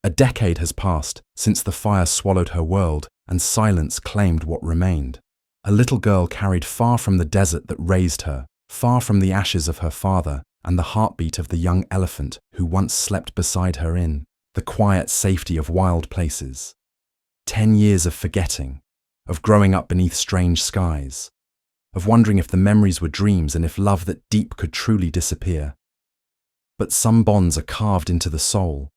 A decade has passed since the fire swallowed her world and silence claimed what remained. A little girl carried far from the desert that raised her, far from the ashes of her father and the heartbeat of the young elephant who once slept beside her in the quiet safety of wild places. 10 years of forgetting, of growing up beneath strange skies, of wondering if the memories were dreams and if love that deep could truly disappear. But some bonds are carved into the soul,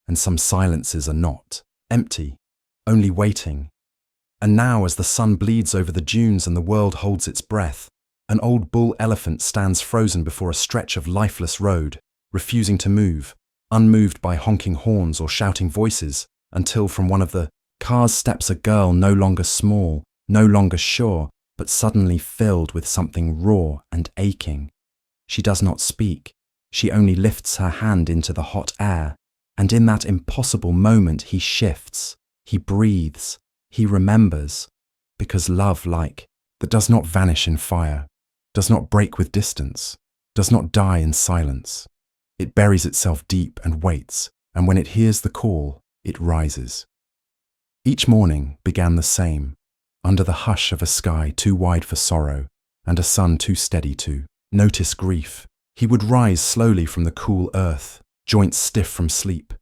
and some silences are not, empty, only waiting. And now, as the sun bleeds over the dunes and the world holds its breath, an old bull elephant stands frozen before a stretch of lifeless road, refusing to move, unmoved by honking horns or shouting voices, until from one of the cars steps a girl no longer small, no longer sure, but suddenly filled with something raw and aching. She does not speak. She only lifts her hand into the hot air, and in that impossible moment he shifts, he breathes, he remembers, because love, that does not vanish in fire, does not break with distance, does not die in silence. It buries itself deep and waits, and when it hears the call, it rises. Each morning began the same, under the hush of a sky too wide for sorrow, and a sun too steady to notice grief. He would rise slowly from the cool earth, joints stiff from sleep,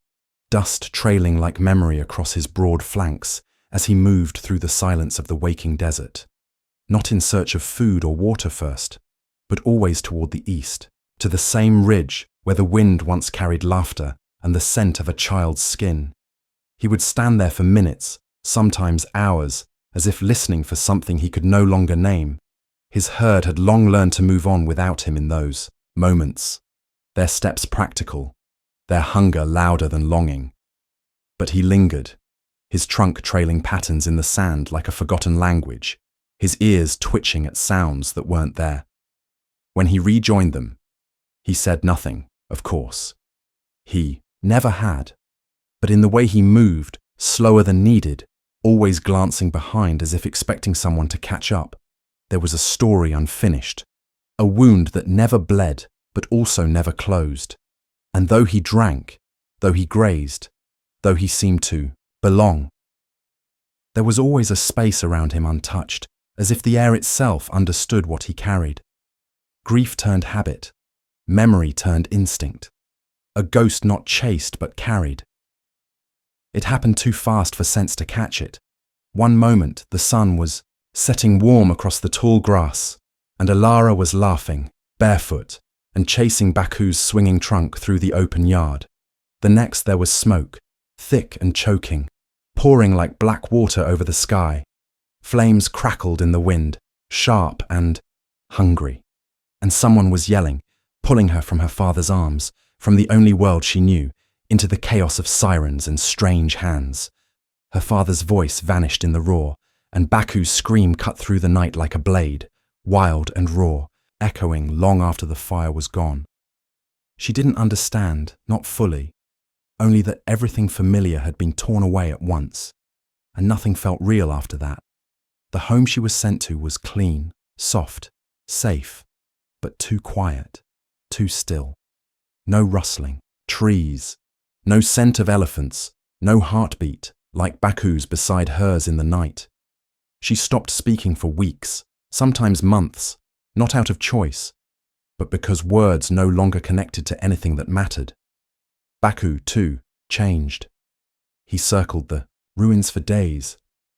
dust trailing like memory across his broad flanks as he moved through the silence of the waking desert, not in search of food or water first, but always toward the east, to the same ridge where the wind once carried laughter and the scent of a child's skin. He would stand there for minutes, sometimes hours, as if listening for something he could no longer name. His herd had long learned to move on without him in those moments, their steps practical, their hunger louder than longing. But he lingered, his trunk trailing patterns in the sand like a forgotten language, his ears twitching at sounds that weren't there. When he rejoined them, he said nothing, of course. He never had. But in the way he moved, slower than needed, always glancing behind as if expecting someone to catch up, there was a story unfinished, a wound that never bled but also never closed. And though he drank, though he grazed, though he seemed to belong, there was always a space around him untouched, as if the air itself understood what he carried. Grief turned habit, memory turned instinct, a ghost not chased but carried. It happened too fast for sense to catch it. One moment the sun was setting warm across the tall grass, and Alara was laughing, barefoot, and chasing Baku's swinging trunk through the open yard. The next there was smoke, thick and choking, pouring like black water over the sky. Flames crackled in the wind, sharp and hungry. And someone was yelling, pulling her from her father's arms, from the only world she knew, into the chaos of sirens and strange hands. Her father's voice vanished in the roar, and Baku's scream cut through the night like a blade, wild and raw, echoing long after the fire was gone. She didn't understand, not fully, only that everything familiar had been torn away at once, and nothing felt real after that. The home she was sent to was clean, soft, safe, but too quiet, too still. No rustling, trees, no scent of elephants, no heartbeat like Baku's beside hers in the night. She stopped speaking for weeks, sometimes months, not out of choice, but because words no longer connected to anything that mattered. Baku, too, changed. He circled the ruins for days,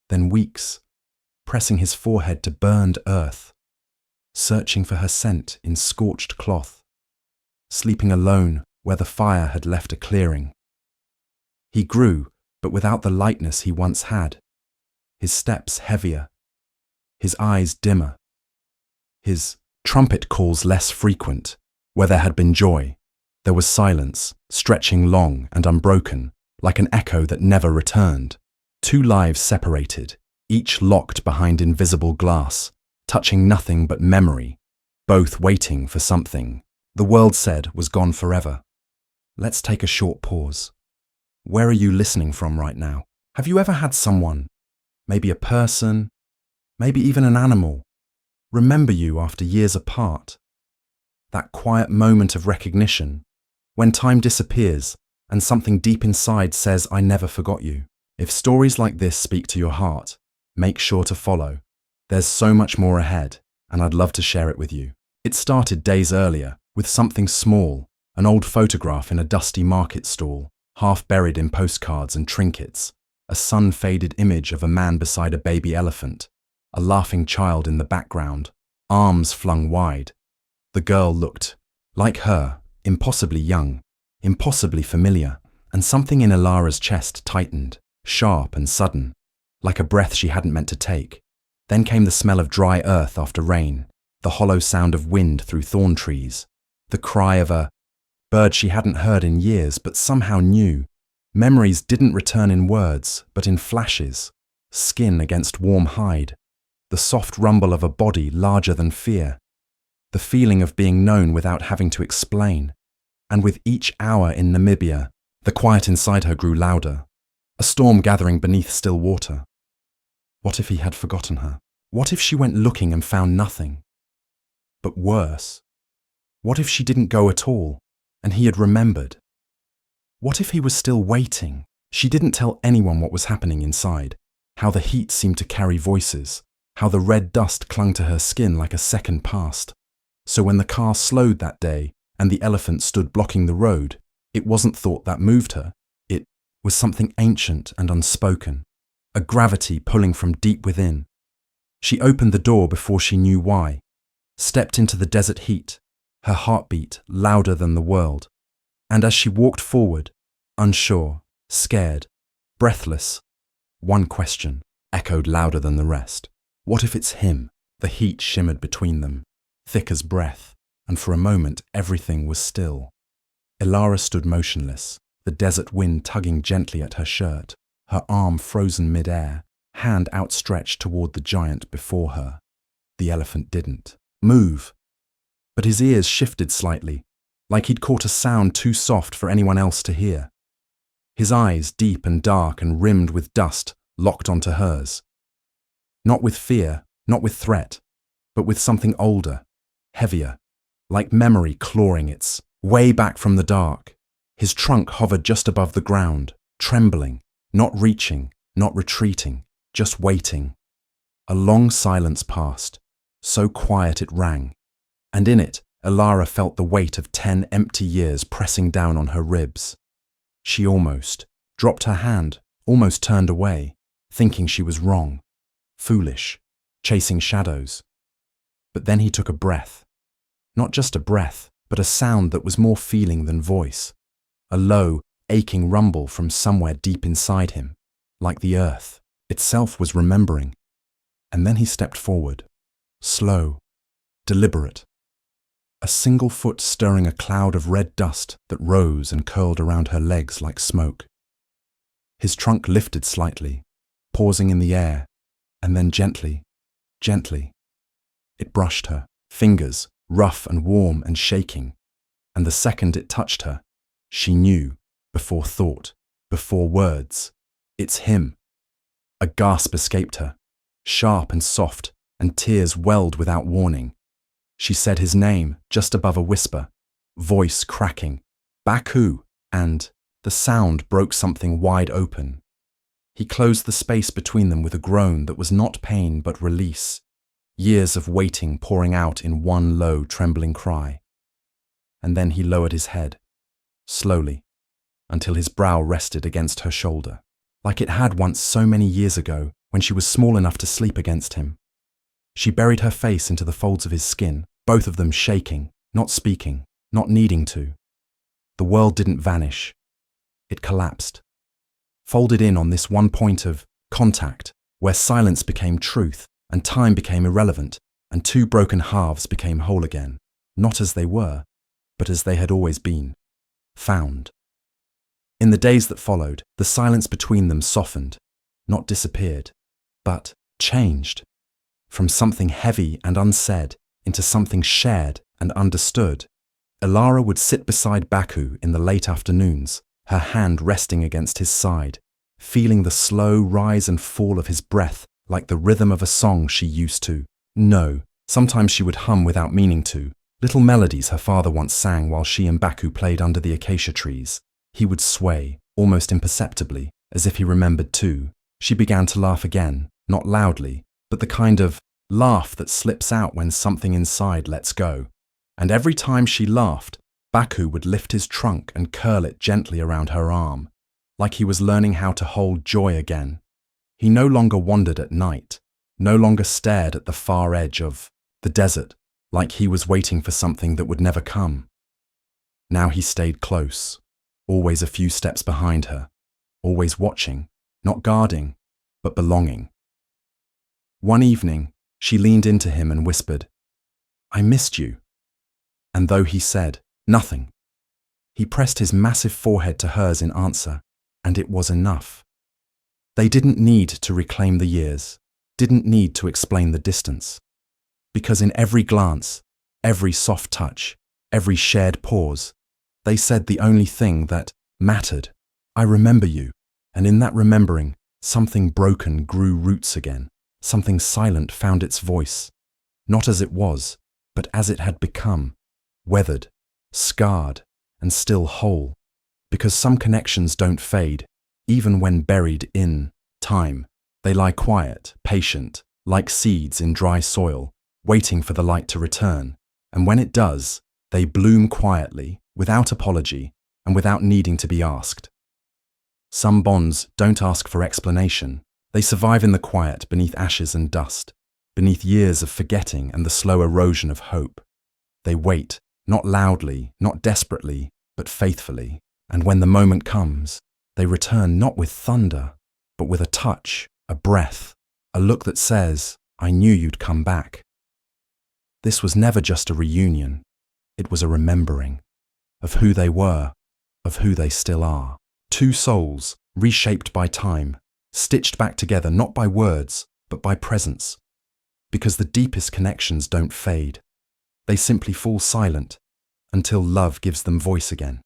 then weeks, pressing his forehead to burned earth, searching for her scent in scorched cloth, sleeping alone where the fire had left a clearing. He grew, but without the lightness he once had, his steps heavier, his eyes dimmer, his trumpet calls less frequent. Where there had been joy, there was silence, stretching long and unbroken, like an echo that never returned. Two lives separated, each locked behind invisible glass, touching nothing but memory, both waiting for something the world said was gone forever. Let's take a short pause. Where are you listening from right now? Have you ever had someone, maybe a person, maybe even an animal, remember you after years apart? That quiet moment of recognition, when time disappears and something deep inside says, I never forgot you. If stories like this speak to your heart, make sure to follow. There's so much more ahead, and I'd love to share it with you. It started days earlier, with something small, an old photograph in a dusty market stall, half buried in postcards and trinkets, a sun-faded image of a man beside a baby elephant, a laughing child in the background, arms flung wide. The girl looked, like her, impossibly young, impossibly familiar, and something in Ilara's chest tightened, sharp and sudden, like a breath she hadn't meant to take. Then came the smell of dry earth after rain, the hollow sound of wind through thorn trees, the cry of a bird she hadn't heard in years but somehow knew. Memories didn't return in words, but in flashes, skin against warm hide, the soft rumble of a body larger than fear, the feeling of being known without having to explain. And with each hour in Namibia, the quiet inside her grew louder, a storm gathering beneath still water. What if he had forgotten her? What if she went looking and found nothing? But worse, what if she didn't go at all, and he had remembered? What if he was still waiting? She didn't tell anyone what was happening inside, how the heat seemed to carry voices, how the red dust clung to her skin like a second past. So when the car slowed that day and the elephant stood blocking the road, it wasn't thought that moved her. It was something ancient and unspoken, a gravity pulling from deep within. She opened the door before she knew why, stepped into the desert heat, her heartbeat louder than the world. And as she walked forward, unsure, scared, breathless, one question echoed louder than the rest. What if it's him? The heat shimmered between them, thick as breath, and for a moment everything was still. Ilara stood motionless, the desert wind tugging gently at her shirt, her arm frozen mid-air, hand outstretched toward the giant before her. The elephant didn't move, but his ears shifted slightly, like he'd caught a sound too soft for anyone else to hear. His eyes, deep and dark and rimmed with dust, locked onto hers. Not with fear, not with threat, but with something older, heavier, like memory clawing its way back from the dark. His trunk hovered just above the ground, trembling, not reaching, not retreating, just waiting. A long silence passed, so quiet it rang, and in it, Ilara felt the weight of 10 empty years pressing down on her ribs. She almost dropped her hand, almost turned away, thinking she was wrong, foolish, chasing shadows. But then he took a breath. Not just a breath, but a sound that was more feeling than voice. A low, aching rumble from somewhere deep inside him, like the earth itself was remembering. And then he stepped forward, slow, deliberate. A single foot stirring a cloud of red dust that rose and curled around her legs like smoke. His trunk lifted slightly, pausing in the air, and then gently, gently, it brushed her, fingers rough and warm and shaking, and the second it touched her, she knew, before thought, before words, it's him. A gasp escaped her, sharp and soft, and tears welled without warning. She said his name just above a whisper, voice cracking, Baku, and the sound broke something wide open. He closed the space between them with a groan that was not pain but release, years of waiting pouring out in one low, trembling cry. And then he lowered his head, slowly, until his brow rested against her shoulder, like it had once so many years ago when she was small enough to sleep against him. She buried her face into the folds of his skin, both of them shaking, not speaking, not needing to. The world didn't vanish. It collapsed, folded in on this one point of contact, where silence became truth and time became irrelevant, and two broken halves became whole again, not as they were, but as they had always been, found. In the days that followed, the silence between them softened, not disappeared, but changed. From something heavy and unsaid into something shared and understood. Ilara would sit beside Baku in the late afternoons, her hand resting against his side, feeling the slow rise and fall of his breath like the rhythm of a song she used to know. Sometimes she would hum without meaning to, little melodies her father once sang while she and Baku played under the acacia trees. He would sway, almost imperceptibly, as if he remembered too. She began to laugh again, not loudly, but the kind of laugh that slips out when something inside lets go. And every time she laughed, Baku would lift his trunk and curl it gently around her arm, like he was learning how to hold joy again. He no longer wandered at night, no longer stared at the far edge of the desert, like he was waiting for something that would never come. Now he stayed close, always a few steps behind her, always watching, not guarding, but belonging. One evening, she leaned into him and whispered, "I missed you." And though he said nothing, he pressed his massive forehead to hers in answer, and it was enough. They didn't need to reclaim the years, didn't need to explain the distance. Because in every glance, every soft touch, every shared pause, they said the only thing that mattered. I remember you. And in that remembering, something broken grew roots again. Something silent found its voice, not as it was, but as it had become, weathered, scarred, and still whole. Because some connections don't fade, even when buried in time. They lie quiet, patient, like seeds in dry soil, waiting for the light to return. And when it does, they bloom quietly, without apology, and without needing to be asked. Some bonds don't ask for explanation. They survive in the quiet beneath ashes and dust, beneath years of forgetting and the slow erosion of hope. They wait, not loudly, not desperately, but faithfully. And when the moment comes, they return not with thunder, but with a touch, a breath, a look that says, "I knew you'd come back." This was never just a reunion. It was a remembering of who they were, of who they still are. Two souls, reshaped by time, stitched back together not by words, but by presence. Because the deepest connections don't fade. They simply fall silent until love gives them voice again.